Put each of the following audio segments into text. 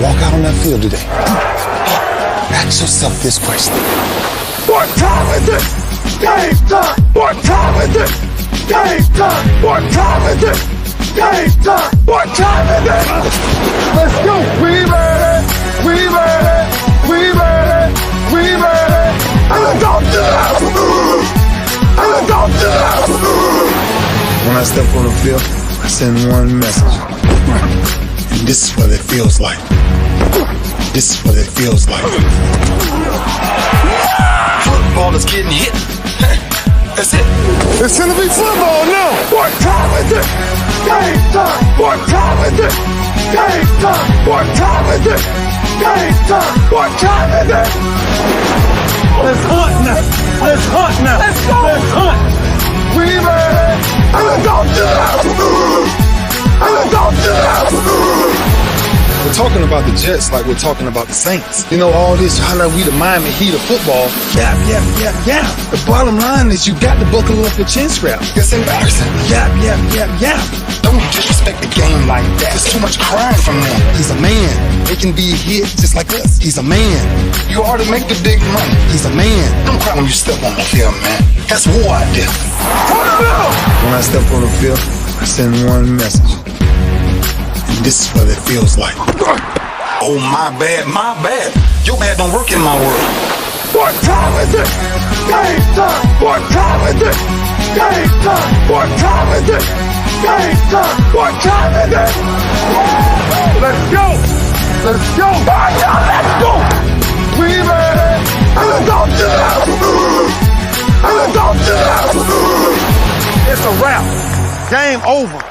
walk out on that field today, ask yourself this question. What time is it? Game time! What time is it? Game time! What time is it? Game time! What time is it? Let's go! We ready! We ready! We ready! We ready! And let's go to the and let's go to the When I step on the field, I send one message. And this is what it feels like. This is what it feels like. Football is getting hit. That's it. It's gonna be football now. What time is it? Game time. What time is it? Game time. What time is it? Game time. What time is it? Let's hunt now. Let's hunt now. Let's go. Let's hunt. We ready? And let's go to and let's go to We're talking about the Jets like we're talking about the Saints. You know, all this, how like we the Miami Heat of football. Yap, yap, yap, yap. The bottom line is you got to buckle up your chin strap. It's embarrassing. Yap, yap, yap, yap. Don't disrespect the game like that. There's too much crying from them. He's a man. They can be hit just like us. He's a man. You already make the big money. He's a man. Don't cry when you step on the field, man. That's war out there. When I step on the field, I send one message. This is what it feels like. Oh, my bad, my bad. Your bad don't work in my world. What time is it? Game time. What time is it? Game time. What time is it? Game time. What time is it? Let's go. Let's go. Let's go. We ready. And let's go to and let's go to It's a wrap. Game over.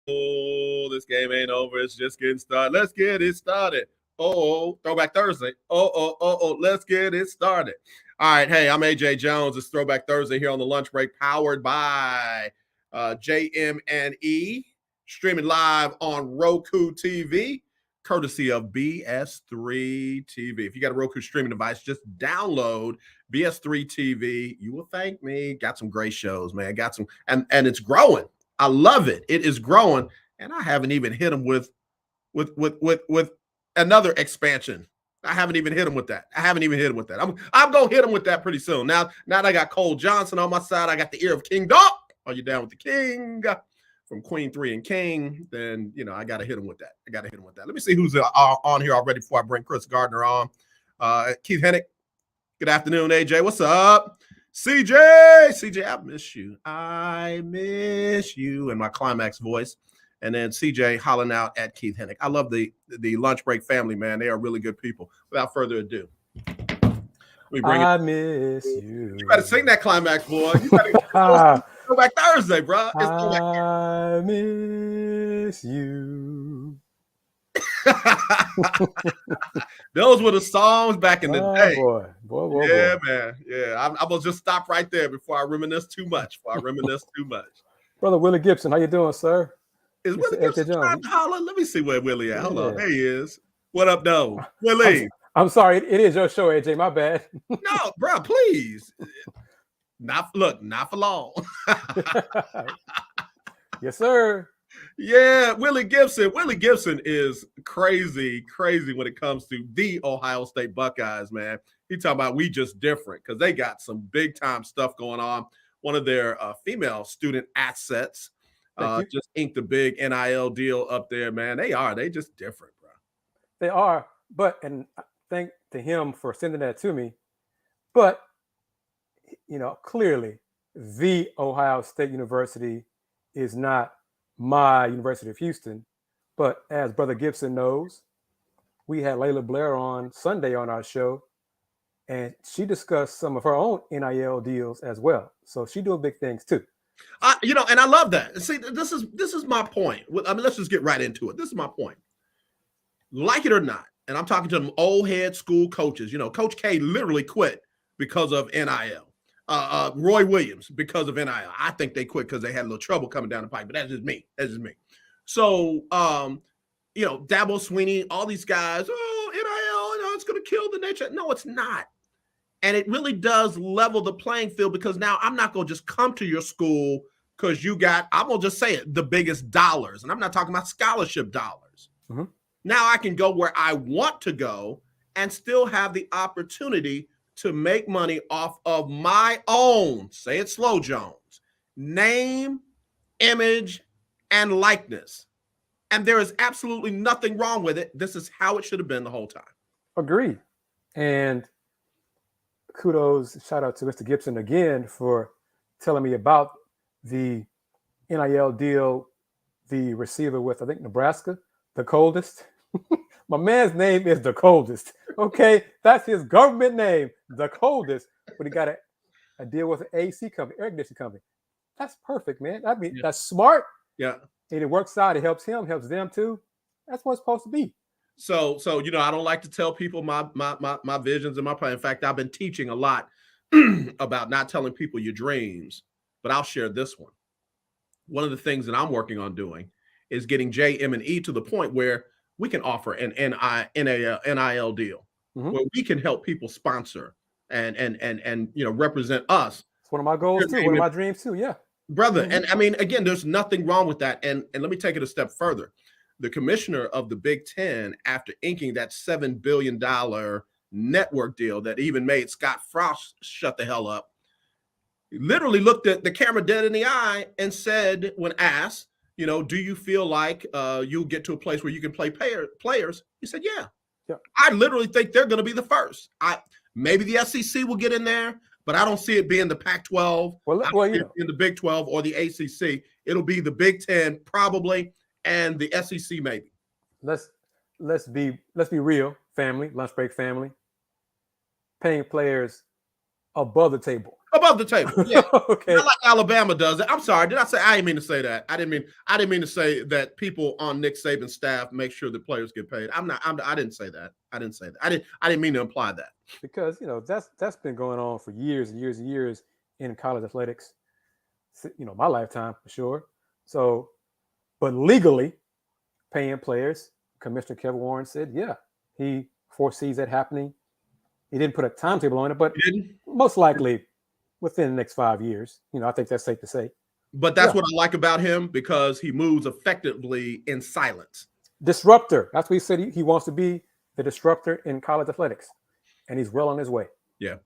Oh, this game ain't over. It's just getting started. Let's get it started. Oh, Throwback Thursday. Oh, let's get it started. All right. Hey, I'm AJ Jones. It's Throwback Thursday here on the lunch break, powered by JM&E, streaming live on Roku TV, courtesy of BS3 TV. If you got a Roku streaming device, just download BS3 TV. You will thank me. Got some great shows, man. Got some, and it's growing. I love it. It is growing, and I haven't even hit them with another expansion. I haven't even hit them with that. I'm gonna hit them with that pretty soon. Now that I got Cole Johnson on my side, I got the ear of King Dog. Are you down with the King from Queen 3 and King? Then I gotta hit him with that. Let me see who's on here already before I bring Chris Gardner on. Keith Hennick. Good afternoon, AJ. What's up? CJ, I miss you in my climax voice. And then CJ hollering out at Keith Hennick. I love the lunch break family, man. They are really good people. Without further ado, I miss you. You better sing that climax, boy. You better go back Thursday, bro. I miss you. Those were the songs back in the day. Boy, yeah, man. Yeah, I will just stop right there before I reminisce too much. Brother Willie Gibson, how you doing, sir? Is Willie Gibson trying to holler? Let me see where Willie at. Hold on. There he is. What up, though? Willie. I'm sorry. It is your show, AJ. My bad. No, bro, please. Not for long. Yes, sir. Yeah, Willie Gibson. Willie Gibson is crazy when it comes to the Ohio State Buckeyes, man. He talking about we just different because they got some big time stuff going on. One of their female student assets just inked a big NIL deal up there, man. They just different, bro. They are, and thank to him for sending that to me. But clearly, the Ohio State University is not my University of Houston, but as Brother Gibson knows, we had Layla Blair on Sunday on our show, and she discussed some of her own NIL deals as well. So she doing big things too. And I love that. See, this is my point. I mean, let's just get right into it. This is my point. Like it or not, and I'm talking to them old head school coaches. Coach K literally quit because of NIL. Roy Williams because of NIL. I think they quit because they had a little trouble coming down the pipe, but that's just me. So, Dabo Sweeney, all these guys, NIL, it's going to kill the nature. No, it's not. And it really does level the playing field because now I'm not going to just come to your school because you got, I'm going to just say it, the biggest dollars. And I'm not talking about scholarship dollars. Mm-hmm. Now I can go where I want to go and still have the opportunity to make money off of my own, say it slow, Jones, name, image, and likeness. And there is absolutely nothing wrong with it. This is how it should have been the whole time. Agreed. And kudos, shout out to Mr. Gibson again for telling me about the NIL deal, the receiver with, I think, Nebraska, the coldest. My man's name is the coldest. Okay, that's his government name, the coldest. But he got a deal with an AC company, air conditioning company. That's perfect, man. I mean, that's smart. Yeah. And it works out. It helps him, helps them too. That's what it's supposed to be. So I don't like to tell people my visions and my plan. In fact, I've been teaching a lot about not telling people your dreams, but I'll share this one. One of the things that I'm working on doing is getting JM&E to the point where we can offer an NIL deal, where we can help people sponsor and represent us. It's one of my goals too. One of my dreams too. Yeah, brother. And I mean, again, there's nothing wrong with that. And let me take it a step further. The commissioner of the Big Ten, after inking that $7 billion network deal that even made Scott Frost shut the hell up, literally looked at the camera dead in the eye and said, when asked, do you feel like you'll get to a place where you can play players? He said, yeah. I literally think they're going to be the first. Maybe the SEC will get in there, but I don't see it being the Pac-12, in the Big 12 or the ACC. It'll be the Big Ten probably, and the SEC maybe. Let's be real, family, lunch break family. Paying players above the table. Above the table, yeah. Okay. Not like Alabama does it. I'm sorry. Did I say? I didn't mean to say that. I didn't mean to say that people on Nick Saban's staff make sure the players get paid. I didn't say that. I didn't say that. I didn't mean to imply that. Because that's been going on for years and years and years in college athletics. My lifetime for sure. So, but legally, paying players, Commissioner Kevin Warren said, yeah, he foresees that happening. He didn't put a timetable on it, but most likely within the next 5 years. I think that's safe to say. But that's what I like about him, because he moves effectively in silence. Disruptor. That's what he said. He wants to be the disruptor in college athletics, and he's well on his way. Yeah.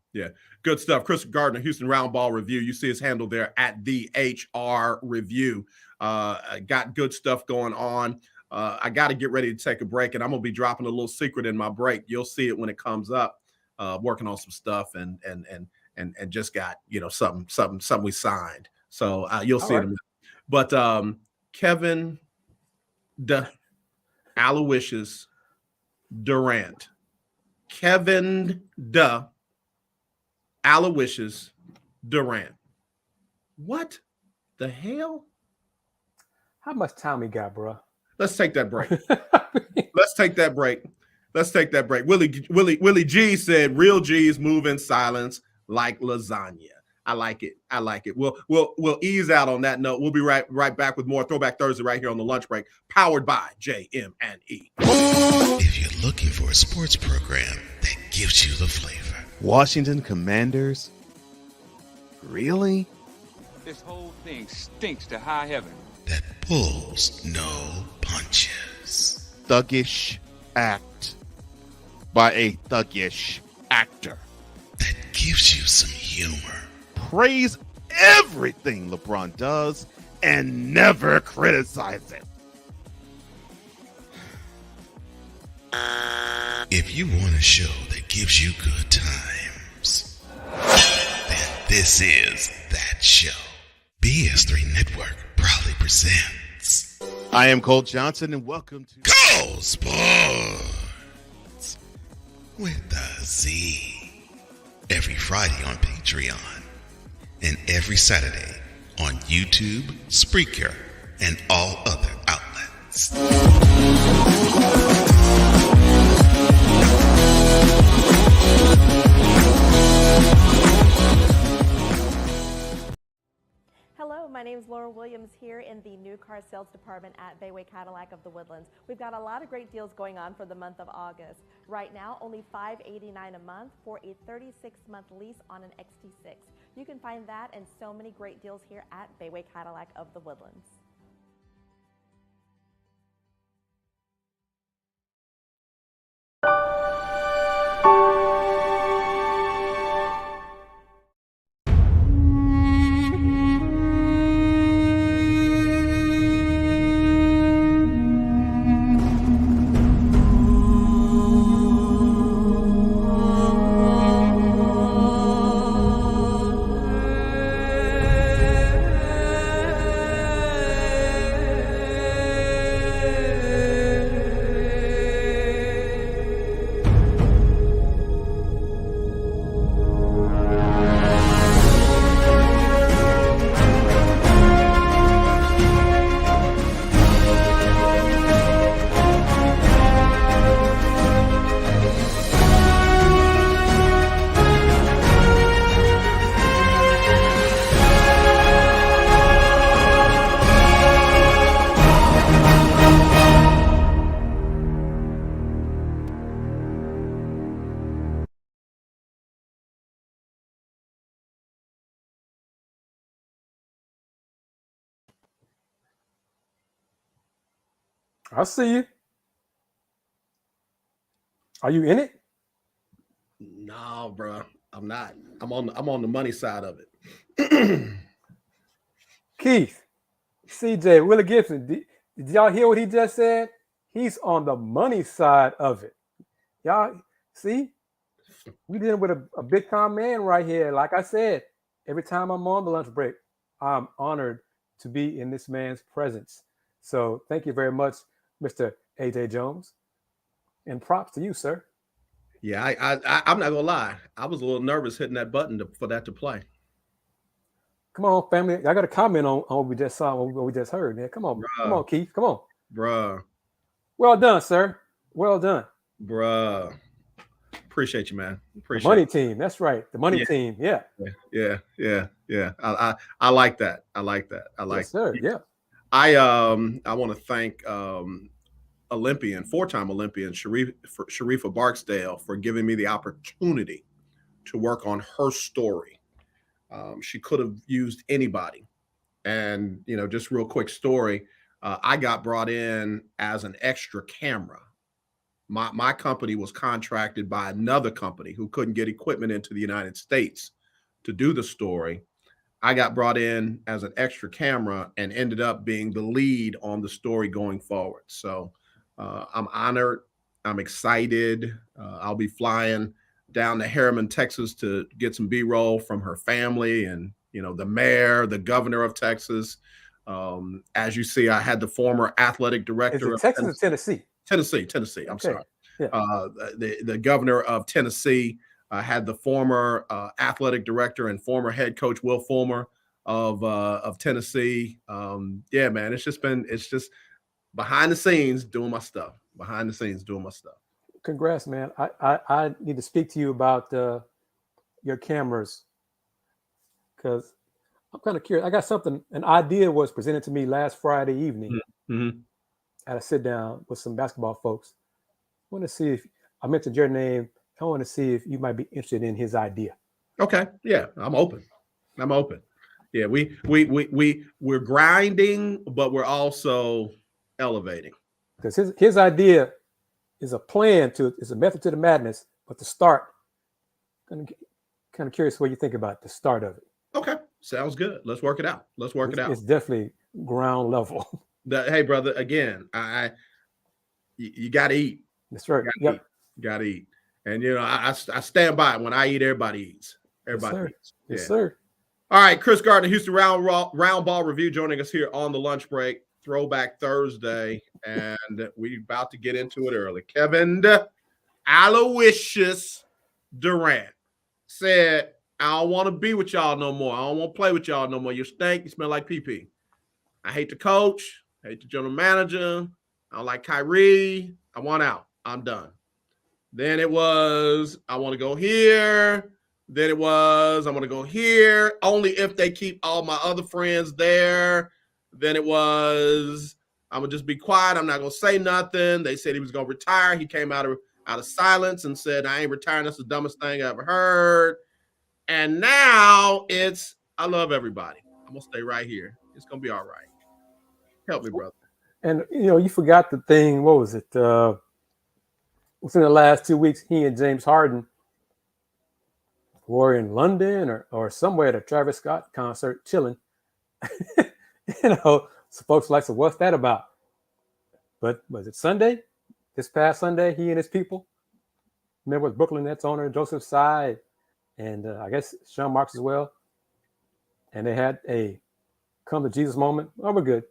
Good stuff. Kris Gardner, Houston Roundball Review. You see his handle there at the HR Review. Got good stuff going on. I got to get ready to take a break, and I'm going to be dropping a little secret in my break. You'll see it when it comes up. Working on some stuff and just got something we signed. So you'll see it. But Kevin Aloysius Durant. Kevin Aloysius Durant. What the hell? How much time we got, bro? Let's take that break. Let's take that break. Willie G said, "Real G's move in silence like lasagna." I like it. We'll ease out on that note. We'll be right back with more Throwback Thursday right here on the lunch break, powered by JM&E. If you're looking for a sports program that gives you the flavor, Washington Commanders? Really? This whole thing stinks to high heaven. that pulls no punches. Thuggish act by a thuggish actor. That gives you some humor. Praise everything LeBron does and never criticize it. If you want a show that gives you good times, then this is that show. BS3 Network proudly presents I am Cole Johnson, and welcome to Cole Sports with a Z. Every Friday on Patreon and every Saturday on YouTube, Spreaker, and all other outlets. Hello, my name is is Laura Williams here in the new car sales department at Bayway Cadillac of the Woodlands. We've got a lot of great deals going on for the month of August. Right now, only $589 a month for a 36-month lease on an XT6. You can find that and so many great deals here at Bayway Cadillac of the Woodlands. I see you. Are you in it? No, bro, I'm not. I'm on the money side of it. Keith, CJ, Willie Gibson, did y'all hear what he just said? He's on the money side of it. Y'all see, we dealing with a big time man right here. Like I said, every time I'm on the lunch break, I'm honored to be in this man's presence. So thank you very much, Mr. AJ Jones, and props to you, sir. Yeah, I'm not gonna lie. I was a little nervous hitting that button for that to play. Come on, family. I got to comment on what we just saw, what we just heard. Man, come on, come on, Keith. Come on, bruh. Well done, sir. Well done, bruh. Appreciate you, man. Appreciate the money team. That's right, the money team. Yeah. I like that. I like that. I like. Yes, sir. Yeah. I want to thank four-time Olympian Sharifa Barksdale for giving me the opportunity to work on her story. She could have used anybody. And, just real quick story. I got brought in as an extra camera. My company was contracted by another company who couldn't get equipment into the United States to do the story. I got brought in as an extra camera and ended up being the lead on the story going forward. So I'm honored. I'm excited. I'll be flying down to Harriman, Texas to get some B-roll from her family and, the mayor, the governor of Texas. As you see, I had the former athletic director of Texas or Tennessee? Tennessee. I'm sorry. Yeah. The governor of Tennessee had the former athletic director and former head coach Will Fulmer of Tennessee. Yeah, man, it's just behind the scenes doing my stuff. Congrats, man. I need to speak to you about your cameras because I'm kind of curious. I got something. An idea was presented to me last Friday evening. Mm-hmm. I had to sit down with some basketball folks. I want to see if I mentioned your name. I want to see if you might be interested in his idea. Okay. Yeah, I'm open. Yeah, we're grinding, but we're also elevating. Because his idea is a plan it's a method to the madness, but to start, kind of curious what you think about the start of it. Okay. Sounds good. Let's work it out. It's definitely ground level. Hey, brother, again, you got to eat. That's right. You got to eat. And, I stand by it. When I eat, everybody eats. Eats. Yes, sir. All right, Kris Gardner, Houston Roundball Review, joining us here on the lunch break, Throwback Thursday, and we're about to get into it early. Kevin Aloysius Durant said, I don't want to be with y'all no more. I don't want to play with y'all no more. You stink. You smell like pee-pee. I hate the coach. I hate the general manager. I don't like Kyrie. I want out. I'm done. Then it was, I want to go here. Then it was, I'm going to go here only if they keep all my other friends there. Then it was, I'm going to just be quiet. I'm not going to say nothing. They said he was going to retire. He came out of silence and said, I ain't retiring. That's the dumbest thing I ever heard. And now it's, I love everybody. I'm going to stay right here. It's going to be all right. Help me, brother. And, you forgot the thing. What was it? Within the last 2 weeks, he and James Harden were in London or somewhere at a Travis Scott concert chilling. So folks like, so what's that about? But was it Sunday? This past Sunday, he and his people, remember with Brooklyn Nets owner Joseph Tsai and I guess Sean Marks as well. And they had a come to Jesus moment. Oh, we're good.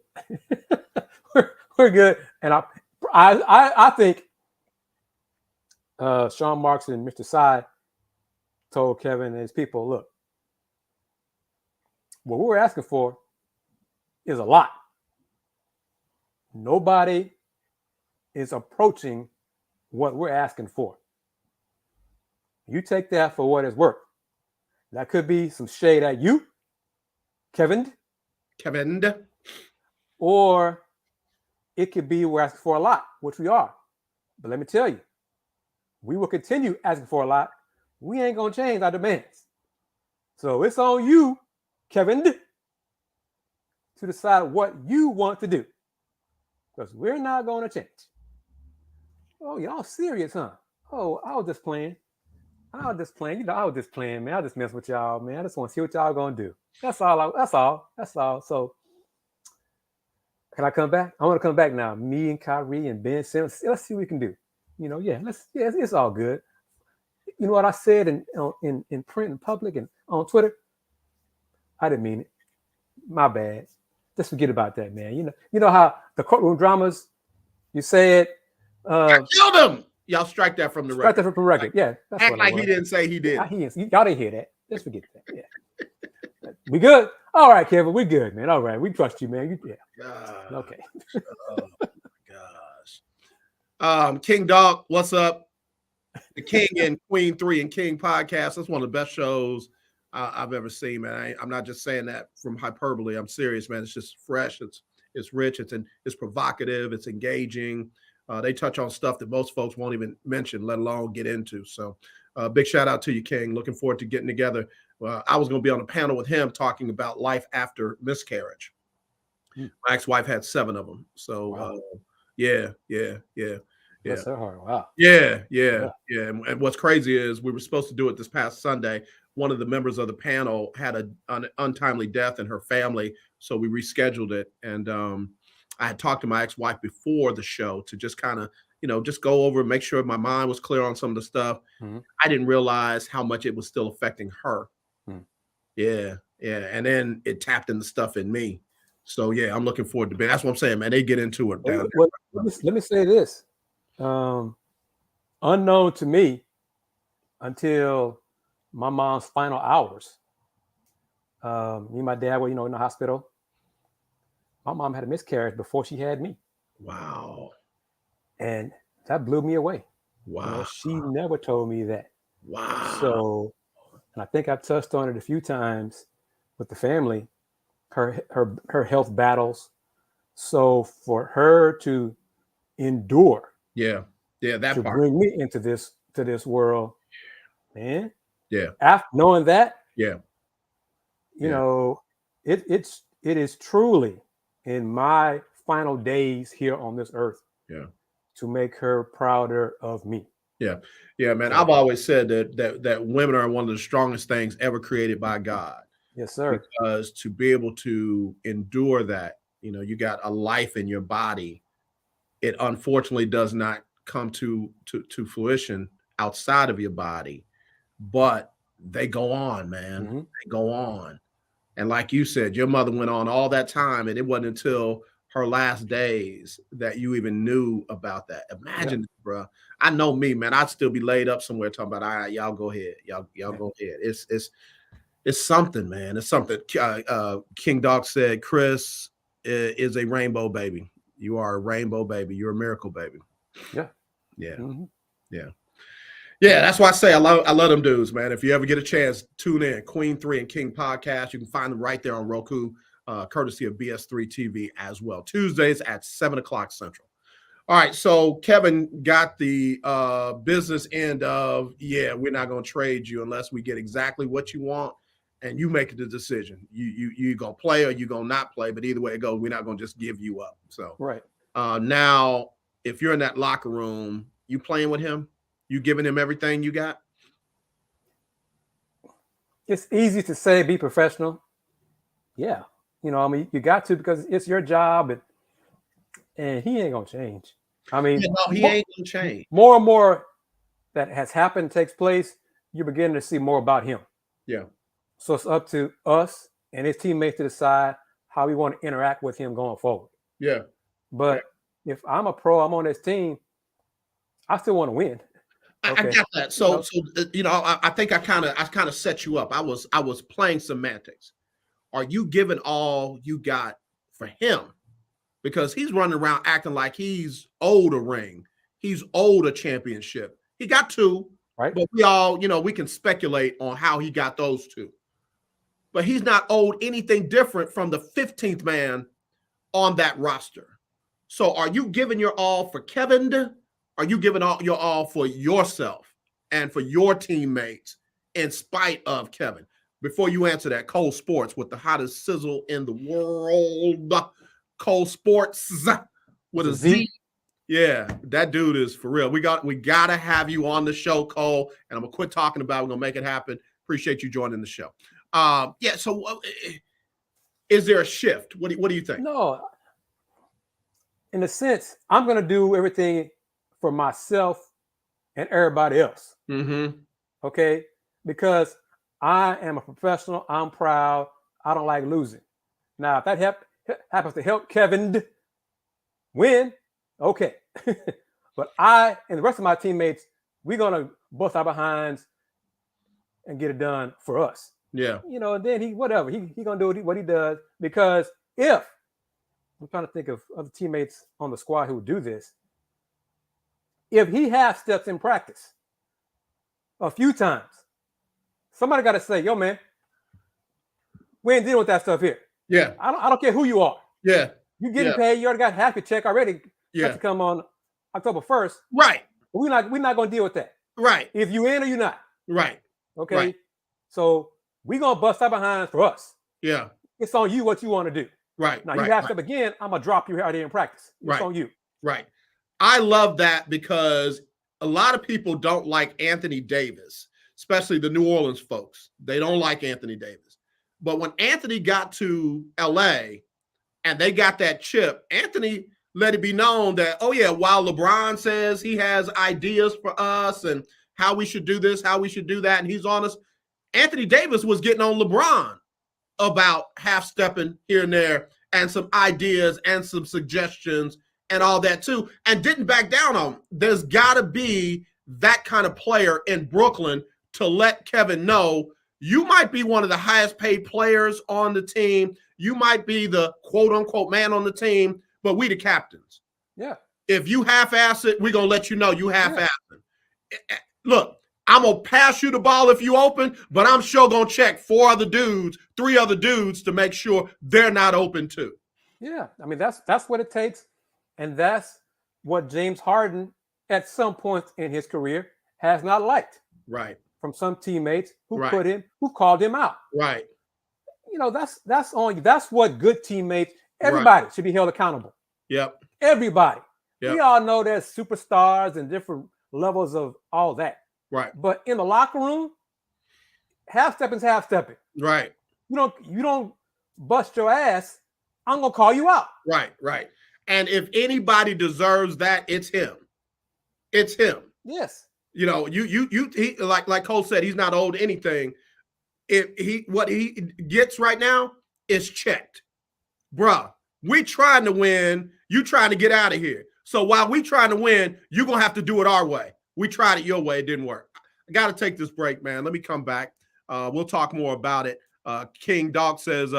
we're good. And I think Sean Marks and Mr. Tsai told Kevin and his people, look, what we're asking for is a lot. Nobody is approaching what we're asking for. You take that for what it's worth. That could be some shade at you, Kevin. Or it could be we're asking for a lot, which we are. But let me tell you, we will continue asking for a lot. We ain't going to change our demands. So it's on you, Kevin, to decide what you want to do. Because we're not going to change. Oh, y'all serious, huh? Oh, I was just playing. I was just playing, man. I just mess with y'all, man. I just want to see what y'all going to do. That's all. So can I come back? I want to come back now. Me and Kyrie and Ben Simmons. Let's see what we can do. It's all good. You know what I said in print and public and on Twitter? I didn't mean it. My bad. Just forget about that, man. You know how the courtroom dramas, you said I killed him. Y'all strike that from the record. Strike that from the record. Yeah. That's act like he didn't say he did. Y'all didn't hear that. Just forget that. Yeah. We good? All right, Kevin. We good, man. All right. We trust you, man. God. Okay. Oh my gosh. King Dog, what's up? The King and Queen 3 and King podcast. That's one of the best shows I've ever seen, man. I'm not just saying that from hyperbole. I'm serious, man. It's just fresh. It's rich. It's provocative. It's engaging. They touch on stuff that most folks won't even mention, let alone get into. So big shout out to you, King. Looking forward to getting together. I was going to be on a panel with him talking about life after miscarriage. My ex-wife had 7 of them. So wow. Yeah. That's so hard. Wow. Yeah. And what's crazy is we were supposed to do it this past Sunday. One of the members of the panel had an untimely death in her family, so we rescheduled it. And I had talked to my ex-wife before the show to just kind of, just go over and make sure my mind was clear on some of the stuff. Mm-hmm. I didn't realize how much it was still affecting her. Mm. Yeah. And then it tapped into stuff in me. So yeah, I'm looking forward to it. That's what I'm saying, man. They get into it. Let me say this. Unknown to me until my mom's final hours. Me and my dad were, in the hospital. My mom had a miscarriage before she had me. Wow. And that blew me away. Wow. She never told me that. Wow. So, and I think I've touched on it a few times with the family, her health battles. So for her to endure. Yeah. That to part. Bring me into this world, man. Yeah. After knowing that, yeah. It is truly in my final days here on this earth. Yeah. To make her prouder of me. Yeah, man. I've always said that women are one of the strongest things ever created by God. Yes, sir. Because to be able to endure that, you got a life in your body. It unfortunately does not come to fruition outside of your body, but they go on, man. Mm-hmm. They go on. And like you said, your mother went on all that time, and it wasn't until her last days that you even knew about that. Imagine, bro. I know me, man. I'd still be laid up somewhere talking about, all right, y'all go ahead. Y'all go ahead. It's something, man. It's something. King Dog said, Kris is a rainbow baby. You are a rainbow baby. You're a miracle baby. Yeah. Yeah. Mm-hmm. Yeah, that's why I say I love them dudes, man. If you ever get a chance, tune in. Queen 3 and King podcast. You can find them right there on Roku, courtesy of BS3 TV as well. Tuesdays at 7 o'clock Central. All right, so Kevin got the business end of, we're not going to trade you unless we get exactly what you want, and you make the decision. You going to play or you going to not play, but either way it goes, we're not going to just give you up. So Right. Now, if you're in that locker room, you playing with him? You giving him everything you got? It's easy to say be professional. Yeah. You know, I mean, you got to, because it's your job, and he ain't going to change. I mean, he ain't going to change. More and more that has happened, takes place, you're beginning to see more about him. Yeah. So it's up to us and his teammates to decide how we want to interact with him going forward. Yeah. But if I'm a pro, I'm on this team, I still want to win. Okay. I got that. So I think I kind of set you up. I was playing semantics. Are you giving all you got for him? Because he's running around acting like he's owed a ring. He's owed a championship. He got 2, right? But we all, we can speculate on how he got those 2. But he's not owed anything different from the 15th man on that roster. So are you giving your all for Kevin? Are you giving your all for yourself and for your teammates in spite of Kevin? Before you answer that, Cole Sports with the hottest sizzle in the world. Cole Sports with a Z. Yeah, that dude is for real. We got to have you on the show, Cole, and I'm going to quit talking about it. We're going to make it happen. Appreciate you joining the show. So is there a shift? What do you think? No. In a sense, I'm going to do everything for myself and everybody else. Mm-hmm. Okay? Because I am a professional. I'm proud. I don't like losing. Now, if that happens to help Kevin win, okay. But I and the rest of my teammates, we're going to bust our behinds and get it done for us. Yeah. And then he going to do what he does, because if I'm trying to think of other teammates on the squad who would do this. If he half steps in practice a few times, somebody got to say, yo, man, we ain't dealing with that stuff here. Yeah. I don't care who you are. Yeah. You getting paid. You already got half your check already. Yeah. To come on October 1st. Right. But we're not going to deal with that. Right. If you in or you not. Right. Okay. Right. So we're going to bust our behinds for us. Yeah. It's on you what you want to do. Right. Now, you have to step again, I'm going to drop you out there in practice. It's on you. Right. I love that, because a lot of people don't like Anthony Davis, especially the New Orleans folks. They don't like Anthony Davis. But when Anthony got to L.A. and they got that chip, Anthony let it be known that, while LeBron says he has ideas for us and how we should do this, how we should do that, and he's honest, Anthony Davis was getting on LeBron about half-stepping here and there and some ideas and some suggestions and all that too, and didn't back down on him. There's got to be that kind of player in Brooklyn to let Kevin know, you might be one of the highest paid players on the team. You might be the quote-unquote man on the team, but we the captains. Yeah. If you half-ass it, we're going to let you know you half-ass it. Look, I'm going to pass you the ball if you open, but I'm sure going to check 3 other dudes to make sure they're not open too. Yeah. I mean, that's what it takes. And that's what James Harden at some point in his career has not liked. Right. From some teammates who who called him out. Right. That's on you. That's what good teammates, everybody should be held accountable. Yep. Everybody. Yep. We all know there's superstars and different levels of all that. Right. But in the locker room, half-stepping is half-stepping. Right. You don't bust your ass, I'm gonna call you out. Right, right. And if anybody deserves that, it's him. It's him. Yes. He like Cole said, he's not owed anything. What he gets right now is checked. Bruh, we trying to win, you trying to get out of here. So while we trying to win, you're gonna have to do it our way. We tried it your way, it didn't work. I gotta take this break, man. Let me come back. We'll talk more about it. King Dog says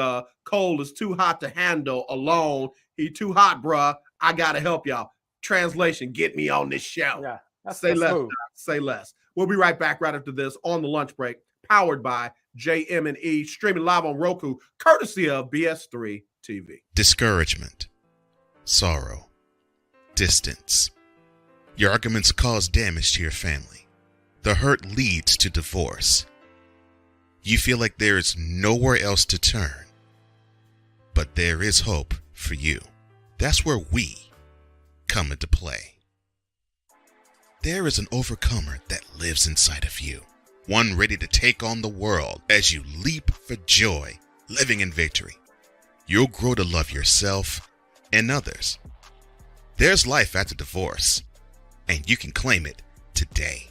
Cole is too hot to handle alone. He too hot, bruh. I gotta help y'all. Translation, get me on this show. Yeah, say less. Say less. We'll be right back right after this on the lunch break, powered by JM&E, streaming live on Roku, courtesy of BS3 TV. Discouragement, sorrow, distance. Your arguments cause damage to your family. The hurt leads to divorce. You feel like there is nowhere else to turn. But there is hope for you. That's where we come into play. There is an overcomer that lives inside of you. One ready to take on the world as you leap for joy, living in victory. You'll grow to love yourself and others. There's life after divorce, and you can claim it today.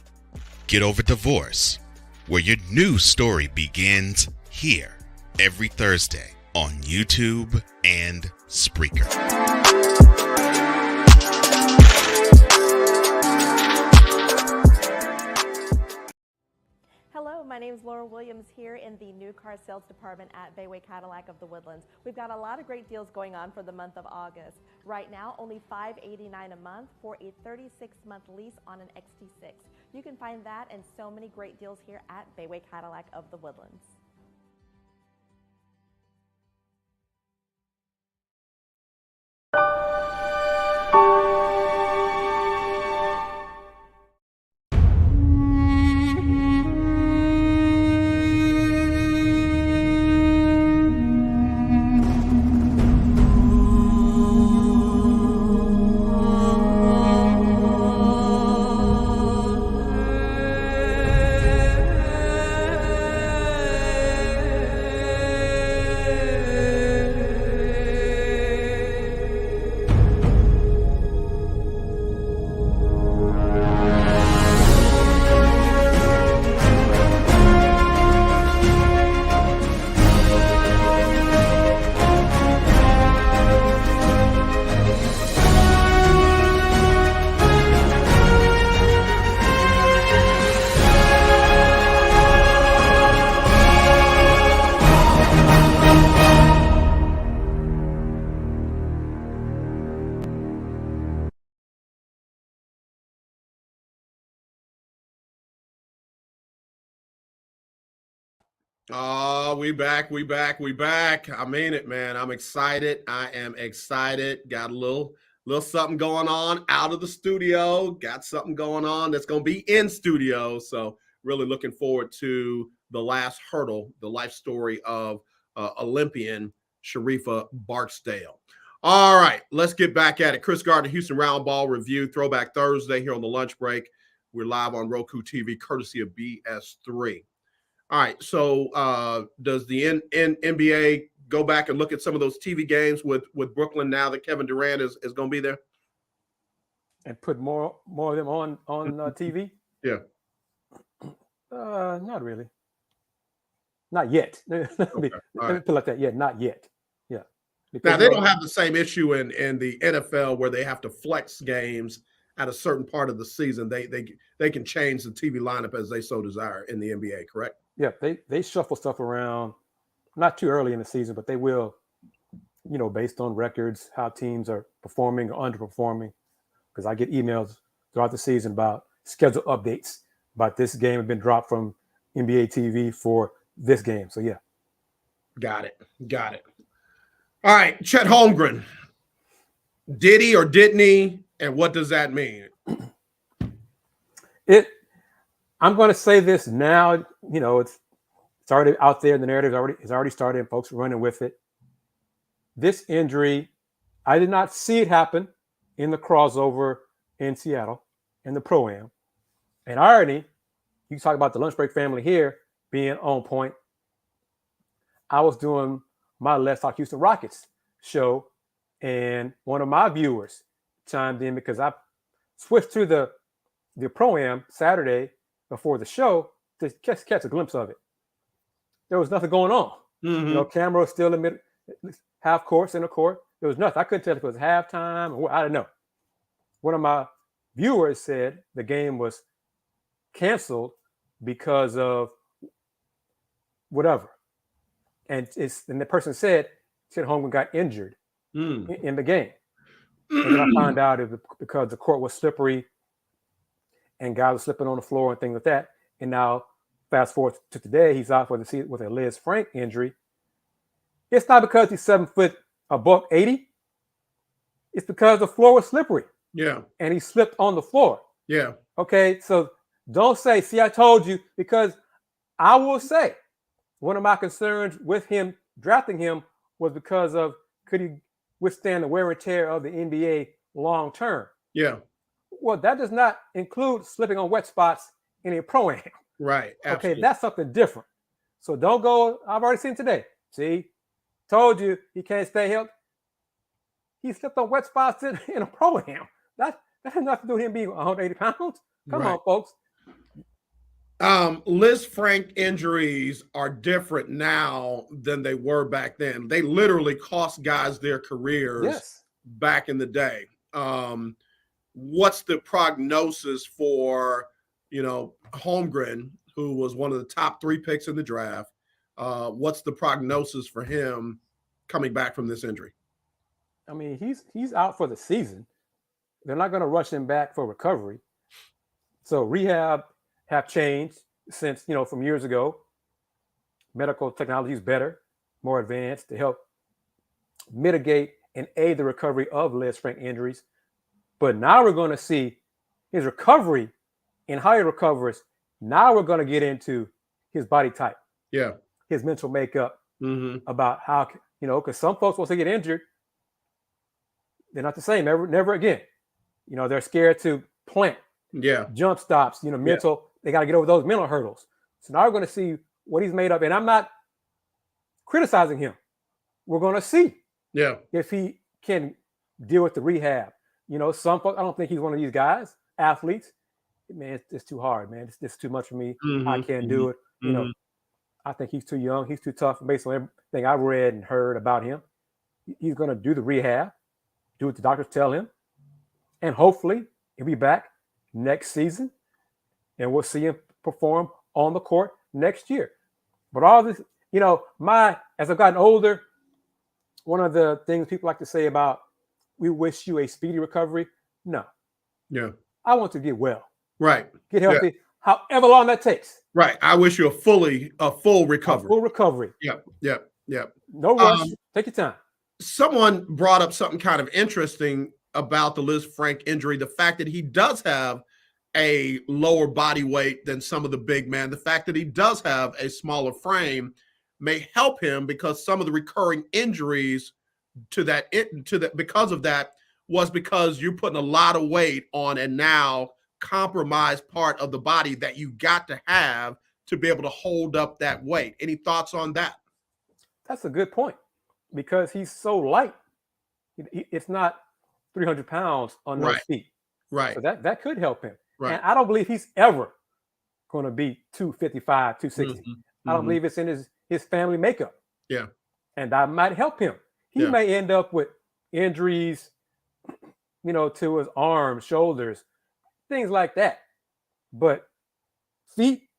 Get Over Divorce, where your new story begins here every Thursday on YouTube and Spreaker. Hello, my name is Laura Williams here in the new car sales department at Bayway Cadillac of the Woodlands. We've got a lot of great deals going on for the month of August. Right now, only $589 a month for a 36-month lease on an XT6. You can find that and so many great deals here at Bayway Cadillac of the Woodlands. Oh, we back. I mean it, man. I'm excited. I am excited. Got a little something going on out of the studio. Got something going on that's going to be in studio. So really looking forward to the last hurdle, the life story of Olympian Sharifa Barksdale. All right, let's get back at it. Kris Gardner, Houston Roundball review, Throwback Thursday here on the lunch break. We're live on ROKU TV, courtesy of BS3. All right, so does the NBA go back and look at some of those TV games with Brooklyn now that Kevin Durant is going to be there? And put more of them on TV? Yeah. Not really. Not yet. Let me put it like that. Yeah, not yet. Yeah. Because now, they don't have the same issue in the NFL where they have to flex games at a certain part of the season. They can change the TV lineup as they so desire in the NBA, correct? Yeah, they shuffle stuff around, not too early in the season, but they will, based on records, how teams are performing or underperforming. Because I get emails throughout the season about schedule updates about this game had been dropped from NBA TV for this game. So, yeah. Got it. All right, Chet Holmgren. Did he or didn't he? And what does that mean? I'm going to say this now. It's already out there. The narrative is already started, and folks are running with it. This injury, I did not see it happen in the crossover in Seattle in the Pro-Am. And irony, you talk about the lunch break family here being on point. I was doing my Let's Talk Houston Rockets show, and one of my viewers chimed in because I switched to the Pro-Am Saturday before the show to catch a glimpse of it. There was nothing going on. Mm-hmm. Camera was still in mid, half court, center court. There was nothing. I couldn't tell if it was halftime or I don't know. One of my viewers said the game was canceled because of whatever. And the person said Chet Holmgren got injured in the game. And then I found out it was because the court was slippery and guys were slipping on the floor and things like that. And now, fast forward to today, he's out for the season with a Liz Frank injury. It's not because he's 7 foot, $180. It's because the floor was slippery. Yeah. And he slipped on the floor. Yeah. Okay, so don't say, see, I told you, because I will say one of my concerns with him drafting him was because of could he withstand the wear and tear of the NBA long term? Yeah. Well, that does not include slipping on wet spots in a pro-am. Right. Absolutely. Okay, that's something different. So don't go, I've already seen today. See, told you he can't stay healthy. He slipped on wet spots in a pro-am. That has nothing to do with him being 180 pounds. Come on, folks. Liz Frank injuries are different now than they were back then. They literally cost guys their careers back in the day. What's the prognosis for, Holmgren, who was one of the top 3 picks in the draft? What's the prognosis for him coming back from this injury? I mean, he's out for the season. They're not going to rush him back for recovery. So rehab have changed since, from years ago. Medical technology is better, more advanced to help mitigate and aid the recovery of Liz Frank injuries. But now we're going to see his recovery and how he recovers. Now we're going to get into his body type. Yeah. His mental makeup about how, because some folks, once they get injured, they're not the same never again. They're scared to plant. Yeah. Jump stops, mental. They got to get over those mental hurdles. So now we're going to see what he's made of. And I'm not criticizing him. We're going to see if he can deal with the rehab. Some folks, I don't think he's one of these guys, athletes. Man, it's too hard, man. It's too much for me. I can't do it. I think he's too young. He's too tough based on everything I've read and heard about him. He's going to do the rehab, do what the doctors tell him. And hopefully he'll be back next season. And we'll see him perform on the court next year. But all this, as I've gotten older, one of the things people like to say about, we wish you a speedy recovery. No. Yeah. I want to get well. Right. Get healthy, however long that takes. Right. I wish you a full recovery. Full recovery. Yep. No rush. Take your time. Someone brought up something kind of interesting about the Liz Frank injury. The fact that he does have a lower body weight than some of the big men. The fact that he does have a smaller frame may help him because some of the recurring injuries because of that was because you're putting a lot of weight on and now compromised part of the body that you got to have to be able to hold up that weight. Any thoughts on that? That's a good point because he's so light. It's not 300 pounds on those feet. Right. So that could help him. Right. And I don't believe he's ever going to be 255, 260. I don't believe it's in his family makeup. Yeah. And that might help him. He may end up with injuries, to his arms, shoulders, things like that. But feet,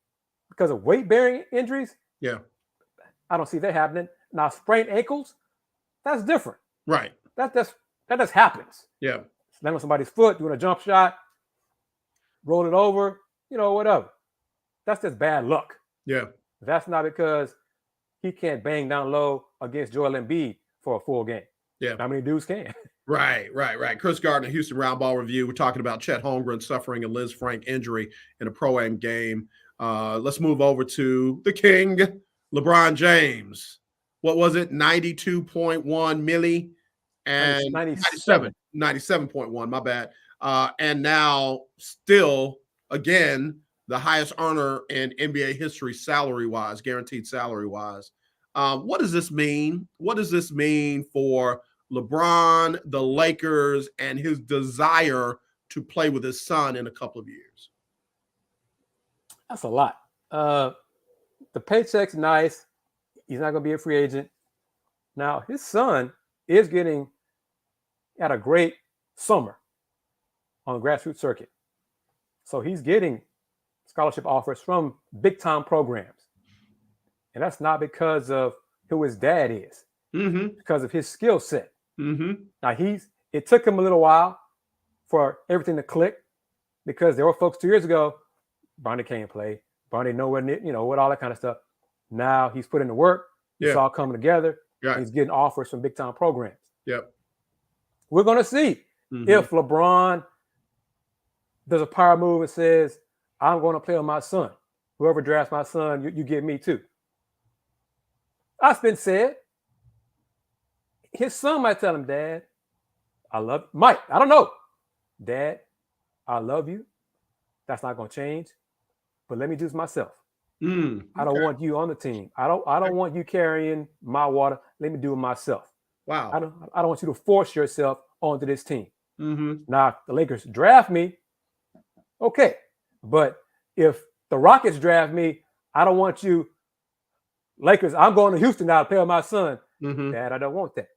because of weight-bearing injuries, I don't see that happening. Now, sprained ankles, that's different. Right. That just happens. Yeah. Land on somebody's foot, doing a jump shot, roll it over, whatever. That's just bad luck. Yeah. That's not because he can't bang down low against Joel Embiid for a full game. Yeah. How many dudes can? Right. Kris Gardner, Houston Roundball Review. We're talking about Chet Holmgren suffering a Liz Frank injury in a pro-am game. Let's move over to the king, LeBron James. What was it? 92.1 milli and 97.1, my bad. And now still, again, the highest earner in NBA history salary-wise, guaranteed salary-wise. What does this mean? What does this mean for LeBron, the Lakers, and his desire to play with his son in a couple of years? That's a lot. The paycheck's nice. He's not going to be a free agent. Now, his son is getting at a great summer on the grassroots circuit. So he's getting scholarship offers from big-time programs. And that's not because of who his dad is. Because of his skill set. Now, it took him a little while for everything to click. because there were folks 2 years ago, Bronny can't play. Bronny nowhere near, what all that kind of stuff. Now he's put in the work. It's all coming together. Right. He's getting offers from big time programs. Yep. We're going to see if LeBron does a power move and says, I'm going to play with my son. Whoever drafts my son, you get me too. That's been said. His son might tell him, Dad, I love you. Mike, I don't know. Dad, I love you. That's not going to change. But let me do this myself. I don't want you on the team. I don't want you carrying my water. Let me do it myself. Wow. I don't want you to force yourself onto this team. Now, if the Lakers draft me, okay. But if the Rockets draft me, I don't want you, Lakers, I'm going to Houston now to play with my son. Dad, I don't want that.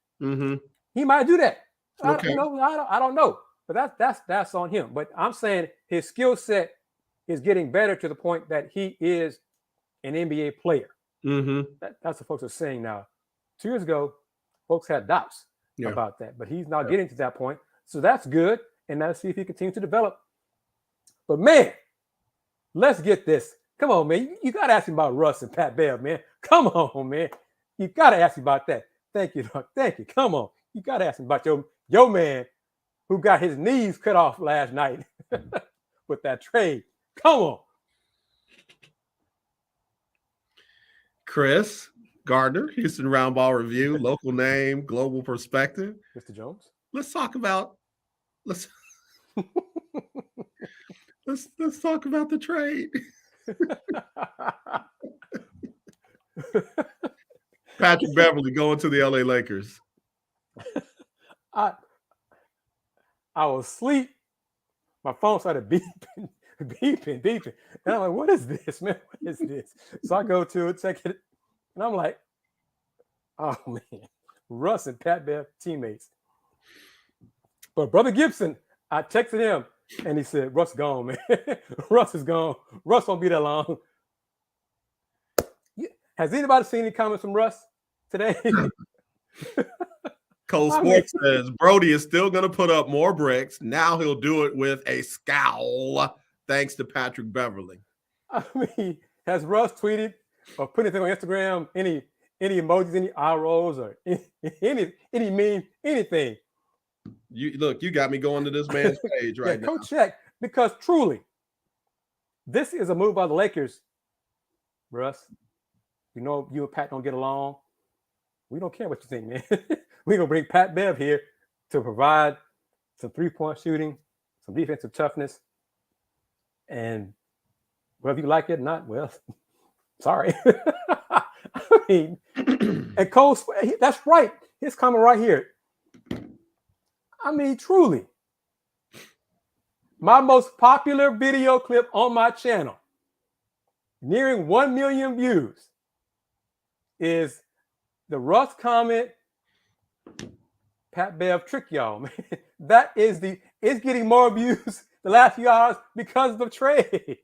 He might do that. Okay. I don't know. But that's on him. But I'm saying his skill set is getting better to the point that he is an NBA player. That's what folks are saying now. 2 years ago, folks had doubts about that, but he's now getting to that point. So that's good. And let's see if he continues to develop. But man, let's get this. Come on, man. You got to ask him about Russ and Pat Bev, man. Come on, man. You got to ask him about that. Thank you, Doc. Thank you. Come on. You got to ask him about your man who got his knees cut off last night with that trade. Come on. Kris, Gardner, Houston Roundball Review, local name, global perspective. Mr. Jones. Let's talk about let's talk about the trade. Patrick Beverly going to the LA Lakers. I was asleep. My phone started beeping. And I'm like, what is this, man? What is this? So I go to it, check it, and I'm like, oh man, Russ and Pat Bev teammates. But Brother Gibson, I texted him and he said, Russ gone, man. Russ is gone. Russ won't be that long. Has anybody seen any comments from Russ today? Cole Sports says Brody is still going to put up more bricks. Now he'll do it with a scowl, thanks to Patrick Beverly. I mean, has Russ tweeted or put anything on Instagram, any emojis, any eye rolls, or any meme, anything? You got me going to this man's page right now. Go check, because truly, this is a move by the Lakers. Russ, you and Pat don't get along. We don't care what you think, man. We're going to bring Pat Bev here to provide some three-point shooting, some defensive toughness. And whether you like it or not, well, sorry. I mean, and Cole, that's right. His comment right here. I mean, truly, my most popular video clip on my channel, nearing 1 million views, is the Russ comment, Pat Bev trick y'all, man. That is it's getting more views the last few hours because of the trade.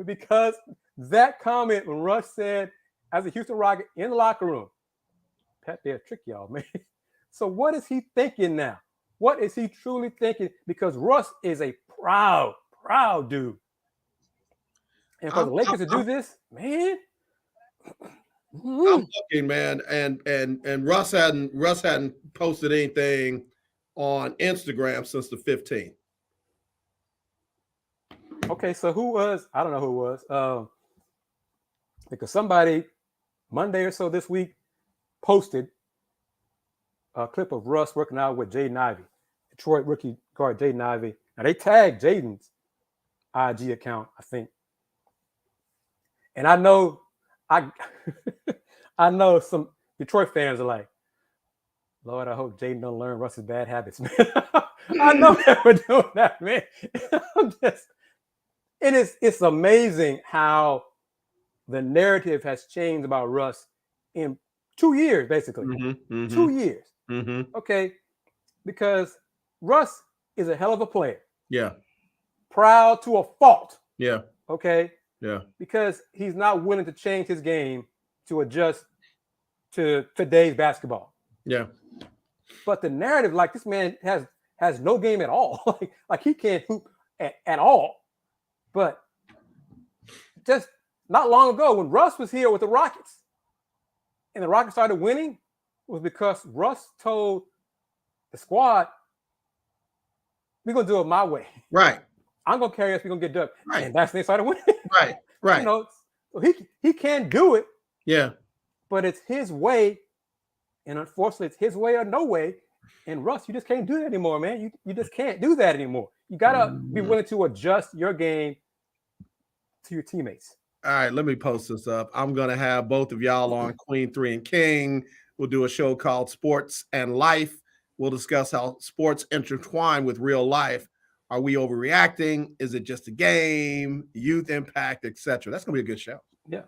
Because that comment when Russ said, as a Houston Rocket in the locker room, Pat Bev trick y'all, man. So what is he thinking now? What is he truly thinking? Because Russ is a proud dude. And for the Lakers to do this, man. I'm looking, man, and Russ hadn't posted anything on Instagram since the 15th. Okay, so who was? I don't know who it was. Because somebody Monday or so this week posted a clip of Russ working out with Jaden Ivey, Detroit rookie guard Jaden Ivey. Now they tagged Jaden's IG account, I think. And I know I know some Detroit fans are like, Lord, I hope Jaden don't learn Russ's bad habits, man. I know they were doing that, man. It's amazing how the narrative has changed about Russ in 2 years, basically. 2 years. Okay. Because Russ is a hell of a player. Yeah. Proud to a fault. Yeah. Okay. Yeah. Because he's not willing to change his game to adjust to today's basketball. Yeah. But the narrative, like, this man has no game at all. like he can't hoop at all. But just not long ago, when Russ was here with the Rockets, and the Rockets started winning, was because Russ told the squad, "We're gonna do it my way. Right. I'm gonna carry us. We're gonna get done." Right. And that's when they started winning. Right. Right. You know, so he can do it, Yeah. but it's his way, and unfortunately, it's his way or no way. And Russ, you just can't do that anymore, man. You just can't do that anymore. You gotta be willing to adjust your game to your teammates. All right, let me post this up. I'm going to have both of y'all on Queen 3 and King. We'll do a show called Sports and Life. We'll discuss how sports intertwine with real life. Are we overreacting? Is it just a game? Youth impact, etc. That's going to be a good show. Yeah.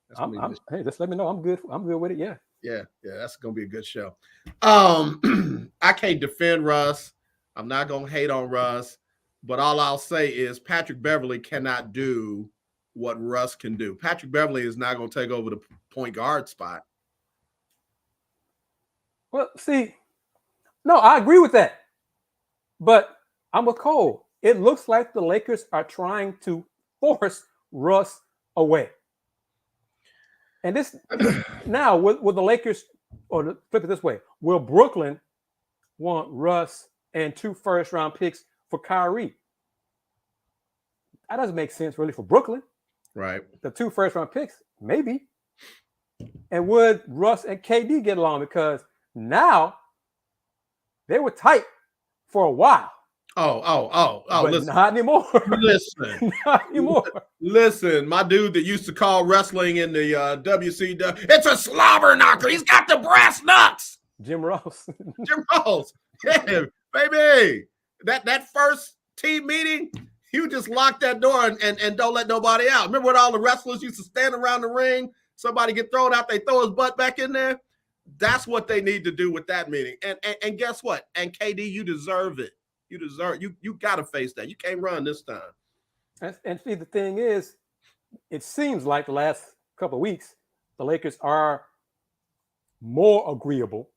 That's gonna be a good show. Hey, just let me know. I'm good with it. Yeah. Yeah, that's going to be a good show. I can't defend Russ. I'm not going to hate on Russ. But all I'll say is Patrick Beverley cannot do what Russ can do. Patrick Beverley is not going to take over the point guard spot. Well, see, no, I agree with that. But I'm with Cole. It looks like the Lakers are trying to force Russ away. And this now, will the Lakers, or flip it this way, will Brooklyn want Russ and 2 first-round picks for Kyrie? That doesn't make sense really for Brooklyn. Right. The 2 first-round picks, maybe. And would Russ and KD get along? Because now they were tight for a while. Oh, but listen. Not anymore. Listen. Not anymore. Listen, my dude that used to call wrestling in the WCW, it's a slobber knocker. He's got the brass knucks. Jim Ross. Jim Ross. Yeah, baby. That first team meeting, you just lock that door and don't let nobody out. Remember when all the wrestlers used to stand around the ring? Somebody get thrown out, they throw his butt back in there. That's what they need to do with that meeting. And guess what? And KD, you deserve it. You got to face that. You can't run this time. And see, the thing is, it seems like the last couple of weeks, the Lakers are more agreeable